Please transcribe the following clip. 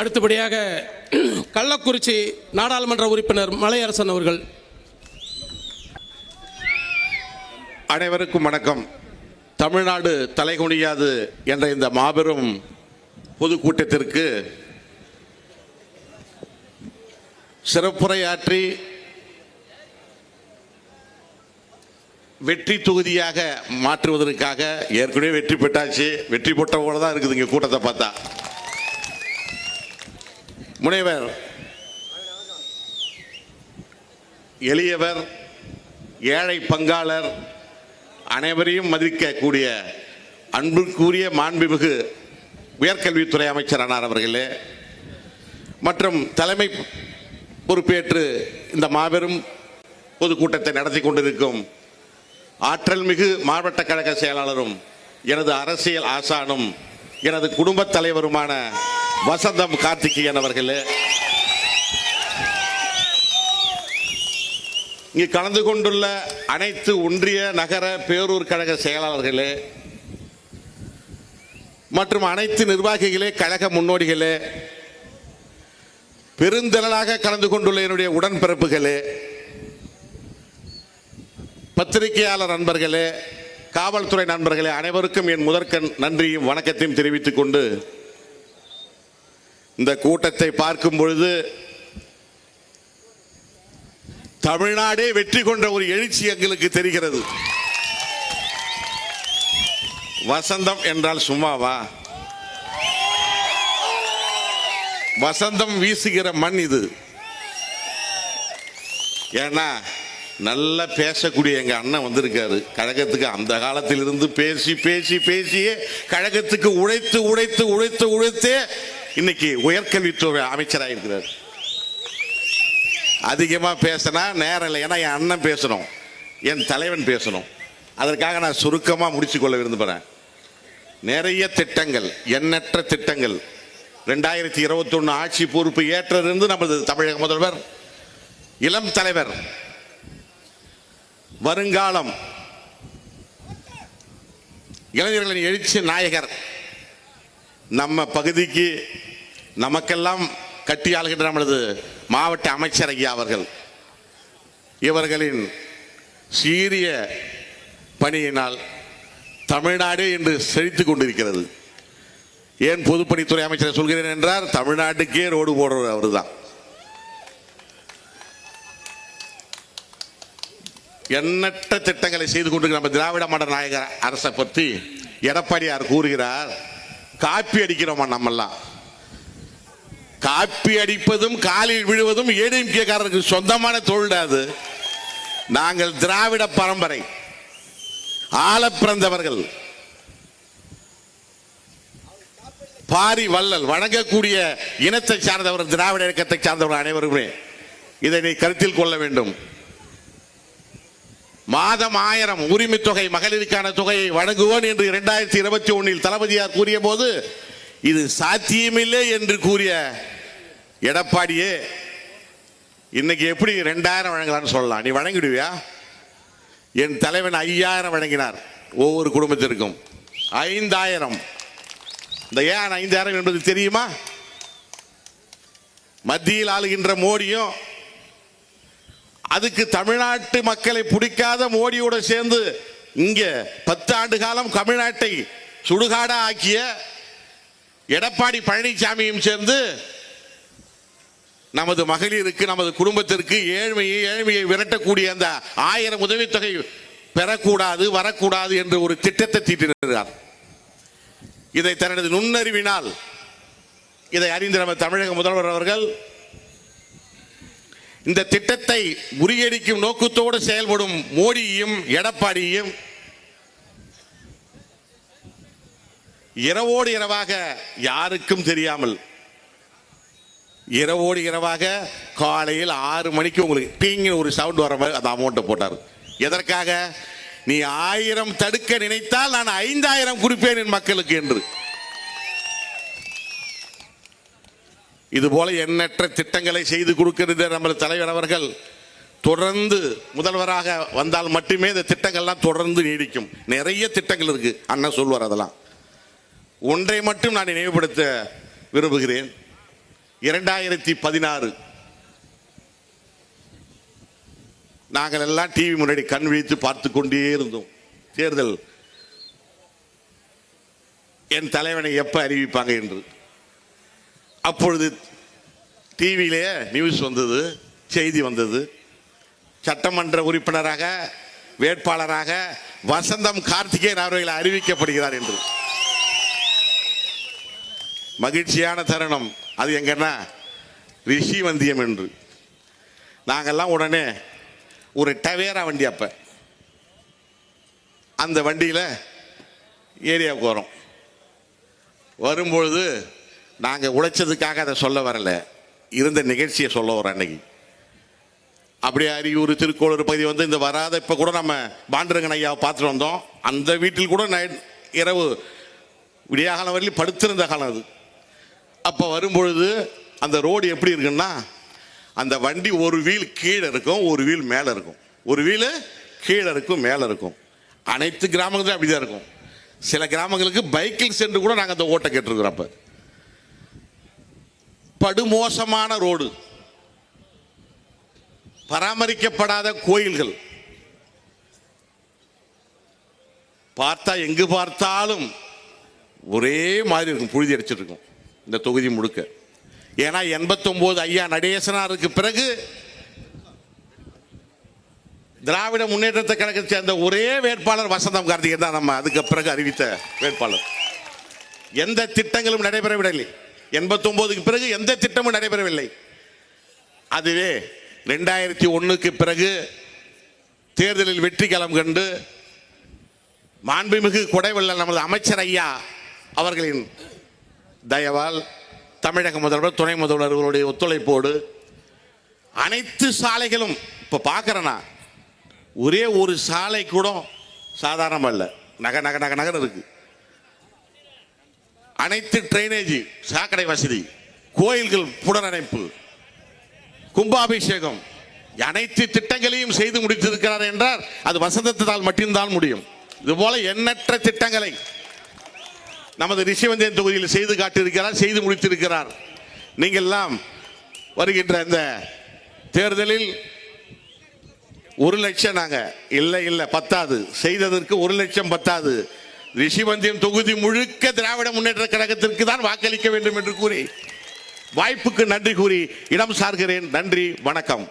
அடுத்தபடியாக கள்ளக்குறிச்சி நாடாளுமன்ற உறுப்பினர் மலையரசன் அவர்கள். அனைவருக்கும் வணக்கம். தமிழ்நாடு தலைகுனியாது என்ற இந்த மாபெரும் பொதுக்கூட்டத்திற்கு சிறப்புரையாற்றி வெற்றி தொகுதியாக மாற்றுவதற்காக ஏற்கனவே வெற்றி பெற்றாச்சு. வெற்றி பெற்ற போல தான் இருக்குது இங்கே கூட்டத்தை பார்த்தா. முனைவர் எளியவர், ஏழை பங்காளர், அனைவரையும் மதிக்கக்கூடிய அன்புக்குரிய மாண்புமிகு உயர்கல்வித்துறை அமைச்சர் அன்னார் அவர்களே, மற்றும் தலைமை பொறுப்பேற்று இந்த மாபெரும் பொதுக்கூட்டத்தை நடத்தி கொண்டிருக்கும் ஆற்றல் மிகு மாவட்ட கழக செயலாளரும் எனது அரசியல் ஆசானும் எனது குடும்பத் தலைவருமான வசந்தம் கார்த்திகேயன் அவர்களே, இங்கு கலந்து கொண்டுள்ள அனைத்து ஒன்றிய நகர பேரூர் கழக செயலாளர்களே மற்றும் அனைத்து நிர்வாகிகளே, கழக முன்னோடிகளே, பெருந்திரளாக கலந்து கொண்டுள்ள என்னுடைய உடன்பிறப்புகளே, பத்திரிகையாளர் நண்பர்களே, காவல்துறை நண்பர்களே, அனைவருக்கும் என் முதற்கண் நன்றியும் வணக்கத்தையும் தெரிவித்துக் கொண்டு இந்த கூட்டத்தை பார்க்கும் பொழுது தமிழ்நாடே வெற்றி கொண்ட ஒரு எழுச்சி எங்களுக்கு தெரிகிறது. வசந்தம் என்றால் சும்மாவா? வசந்தம் வீசுகிற மண் இது. ஏன்னா நல்லா பேசக்கூடிய எங்க அண்ணன் வந்திருக்காரு கழகத்துக்கு. அந்த காலத்திலிருந்து பேசி பேசி பேசியே கழகத்துக்கு உழைத்து உழைத்து உழைத்து உழைத்தே இன்னைக்கு உயர்கல்வித்துறை அமைச்சராக இருக்கிறார். அதிகமா பேசினா நேரம் இல்லை. ஏன்னா என் அண்ணன் பேசணும், என் தலைவன் பேசணும். அதற்காக நான் சுருக்கமா முடிச்சுக்கொள்ள விரும்புகிறேன். நிறைய திட்டங்கள், எண்ணற்ற திட்டங்கள் 2021 ஆட்சி பொறுப்பு ஏற்றிருந்து நமது தமிழக முதல்வர், இளம் தலைவர், வருங்காலம் இளைஞர்களின் எழுச்சி நாயகர், நம்ம பகுதிக்கு நமக்கெல்லாம் கட்டி ஆளுகின்ற நமது மாவட்ட அமைச்சர் ஐயா அவர்கள், இவர்களின் சீரிய பணியினால் தமிழ்நாடு என்று செழித்துக் கொண்டிருக்கிறது. ஏன் பொதுப்பணித்துறை அமைச்சரை சொல்கிறேன் என்றால், தமிழ்நாட்டுக்கே ரோடு போடுறவர் அவர் தான். எண்ணற்ற திட்டங்களை செய்து கொண்டிருக்கிற நம்ம திராவிட மாடல் நாயகர் அரசை பற்றி எடப்பாடியார் கூறுகிறார், காப்பி அடிக்கிறோமா? நம்மெல்லாம் காப்பி அடிப்பதும் காலில் விழுவதும் ஏடிஎம்கேக்காரருக்கு சொந்தமான தொழிலாது. நாங்கள் திராவிட பரம்பரை, ஆள பிறந்தவர்கள், பாரி வள்ளல் வணங்கக்கூடிய இனத்தை சார்ந்தவர், திராவிட இயக்கத்தை சார்ந்தவர் அனைவருமே இதை நீ கருத்தில் கொள்ள வேண்டும். மாதம் 1000 உரிமை தொகை, மகளிருக்கான தொகையை வழங்குவோம் என்று 2021 தளபதியார் கூறிய போது இது சாத்தியமில்லை என்று கூறிய எடப்பாடியே இன்னைக்கு எப்படி 2000 வழங்கலான்னு சொல்லலாம்? நீ வழங்கிடுவியா? என் தலைவன் 5000 வழங்கினார் ஒவ்வொரு குடும்பத்திற்கும். 5000. இந்த ஏன் 5000 என்பது தெரியுமா? மத்தியில் ஆளுகின்ற மோடியும், அதுக்கு தமிழ்நாட்டு மக்களை பிடிக்காத மோடியோடு சேர்ந்து இங்க 10 ஆண்டு காலம் தமிழ்நாட்டை சுடுகாடா ஆக்கிய எடப்பாடி பழனிசாமியும் சேர்ந்து நமது மகளிருக்கு, நமது குடும்பத்திற்கு ஏழ்மையை விரட்டக்கூடிய அந்த 1000 உதவித்தொகை பெறக்கூடாது, வரக்கூடாது என்று ஒரு திட்டத்தை தீட்டினார். இதை தனது நுண்ணறிவினால் இதை அறிந்த நம்ம தமிழக முதல்வர் அவர்கள் இந்த திட்டத்தை முறியடிக்கும் நோக்கத்தோடு செயல்படும் மோடியையும் எடப்பாடியையும் இரவோடு இரவாக, யாருக்கும் தெரியாமல் இரவோடு இரவாக காலையில் 6 மணிக்கு உங்களுக்கு டீங்க ஒரு சவுண்ட் வர மாதிரி அந்த அமௌண்ட்டை போட்டார். எதற்காக? நீ 1000 தடுக்க நினைத்தால் நான் 5000 குறிப்பேன் என் மக்களுக்கு என்று. இதுபோல எண்ணற்ற திட்டங்களை செய்து கொடுக்கிறது நமது தலைவர் அவர்கள். தொடர்ந்து முதல்வராக வந்தால் மட்டுமே இந்த திட்டங்கள்லாம் தொடர்ந்து நீடிக்கும். நிறைய திட்டங்கள் இருக்கு, அண்ணன் சொல்வார். அதெல்லாம் ஒன்றை மட்டும் நான் நினைவுபடுத்த விரும்புகிறேன். 2016 நாங்கள் எல்லாம் டிவி முன்னாடி கண் விழித்து பார்த்து கொண்டே இருந்தோம். தேர்தல் என் தலைவனை எப்ப அறிவிப்பாங்க என்று. அப்பொழுது டிவியிலே நியூஸ் வந்தது, செய்தி வந்தது, சட்டமன்ற உறுப்பினராக வேட்பாளராக வசந்தம் கார்த்திகேயன் அவர்கள் அறிவிக்கப்படுகிறார் என்று. மகிழ்ச்சியான தருணம் அது. எங்கன்னா ரிஷிவந்தியம் என்று. நாங்கெல்லாம் உடனே ஒரு டவேரா வண்டி, அப்ப அந்த வண்டியில் ஏரியாவுக்கு வரோம். வரும்பொழுது நாங்கள் உழைச்சதுக்காக அதை சொல்ல வரல, இருந்த நிகழ்ச்சியை சொல்ல வரோம். அன்னைக்கு அப்படியே அரியூர் திருக்கோளூர் பகுதி வந்து இந்த வராத இப்போ கூட நம்ம பாண்டரங்கன் ஐயாவை பார்த்துட்டு வந்தோம். அந்த வீட்டில் கூட இரவு விடியாகாலம் வரையிலும் படுத்திருந்த காலம் அது. அப்போ வரும்பொழுது அந்த ரோடு எப்படி இருக்குன்னா, அந்த வண்டி ஒரு வீல் கீழே இருக்கும், ஒரு வீல் மேலே இருக்கும். ஒரு வீல் கீழே இருக்கும், மேலே இருக்கும். அனைத்து கிராமங்களும் அப்படிதான் இருக்கும். சில கிராமங்களுக்கு பைக்கில் சென்று கூட நாங்கள் அந்த ஓட்டை கேட்டிருக்கிறோம். அப்போ படுமோசமான ரோடு, பராமரிக்கப்படாத கோயில்கள், பார்த்தா எங்கு பார்த்தாலும் ஒரே மாதிரி இருக்கும், புழுதி அடிச்சிட்டு இருக்கும் இந்த தொகுதி முழுக்க. ஏன்னா 89 ஐயா நடேசனாருக்கு பிறகு திராவிட முன்னேற்றத்தை கழகத்தை சேர்ந்த ஒரே வேட்பாளர் வசந்தம் கார்த்திகேயன் தான் நம்ம அதுக்கு பிறகு அறிவித்த வேட்பாளர். எந்த திட்டங்களும் நடைபெறவில்லை. 89க்கு பிறகு எந்த திட்டமும் நடைபெறவில்லை. அதுவே 2001க்கு பிறகு தேர்தலில் வெற்றி களம் கண்டு மாண்புமிகு கொடைவள்ளல் நமது அமைச்சர் ஐயா அவர்களின் தயவால் தமிழக முதல்வர், துணை முதல்வர்களுடைய ஒத்துழைப்போடு அனைத்து சாலைகளும் இப்போ பார்க்குறேன்னா ஒரே ஒரு சாலை கூட சாதாரணமாக இல்லை, நகர் நகர் நகர் நகர் இருக்கு. அனைத்து டிரைனேஜ், சாக்கடை வசதி, கோயில்கள் புனரமைப்பு, கும்பாபிஷேகம், அனைத்து திட்டங்களையும் செய்து முடித்திருக்கிறார் என்றால் அது வசந்தத்தால் மட்டும்தான் முடியும். இதுபோல எண்ணற்ற திட்டங்களை நமது ரிஷிவந்தியன் தொகுதியில் செய்து காட்டியிருக்கிறார், செய்து முடித்திருக்கிறார். நீங்கள் எல்லாம் வருகின்ற இந்த தேர்தலில் 1 லட்சம் நாங்கள் இல்லை பத்தாது, செய்ததற்கு 1 லட்சம் பத்தாது. ரிஷிவந்தியம் தொகுதி முழுக்க திராவிட முன்னேற்ற கழகத்திற்கு தான் வாக்களிக்க வேண்டும் என்று கூறி வாய்ப்புக்கு நன்றி கூறி இடம் சார்கிறேன். நன்றி, வணக்கம்.